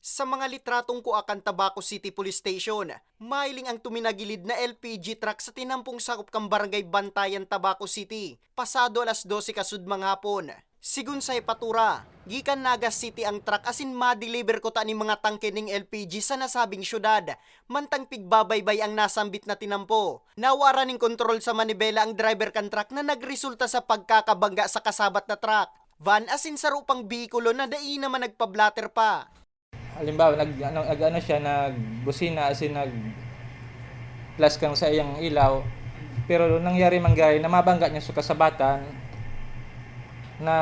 Sa mga litratong kuakan Tabaco City Police Station, mailing ang tuminagilid na LPG truck sa tinampong sakop kang barangay Bantayan, Tabaco City, pasado alas 12 kasudmang hapon. Sigun sa ipatura, gikan Naga City ang truck asin ma-deliver ko ta ni mga tangke ning LPG sa nasabing syudad, mantang pigbabaybay ang nasambit na tinampo. Nawara ning kontrol sa manibela ang driver kan truck na nagresulta sa pagkakabangga sa kasabat na truck. Van asin sa rupang bikulo na dai naman nagpablatter pa. Halimbawa, nag siya, nagbusina, as in, flash kang sa iyang ilaw. Pero nangyari manggay na mabangga niya sa kasabatan na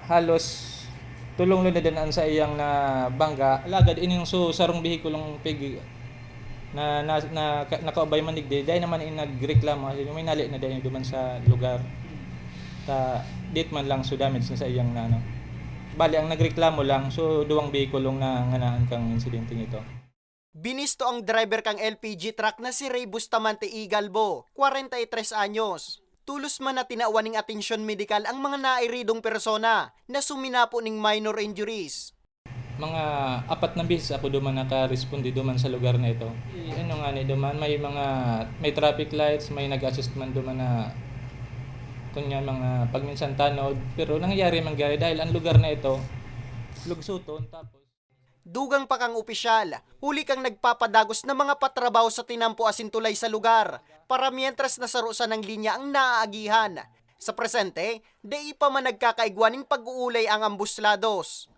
halos tulong lundadan sa iyang na bangga. Alagad ining sarong bihikulong pig na nakaubay manigdi dahil naman nagreklamo may nali na dahil duman sa lugar ta dit man lang so damage na sa iyang na ano. Bali, ang nagreklamo lang, so duwang bihikulong na nganaan kang insidenteng ito. Binisto ang driver kang LPG truck na si Ray Bustamante Igalbo, 43 anyos. Tulos man na tinawaning atensyon medikal ang mga nairidong persona na suminapo ning minor injuries. Mga 4 na beses ako duman naka-responde duman sa lugar na ito. Ano nga ni duman, may traffic lights, may nag-assist man duman na kunya mga pagminsan tanod, pero nangyayari mangyari dahil ang lugar na ito lugsuton tapos Dugang pa kang opisyal, huli kang nagpapadagos na mga patrabaho sa tinampo asintulay sa lugar para mientras nasarusan ng linya ang naaagihan. Sa presente, di pa man nagkakaigwaning pag-uulay ang ambuslados.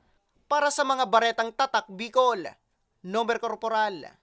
Para sa mga baretang tatak Bicol, Nomer Corporal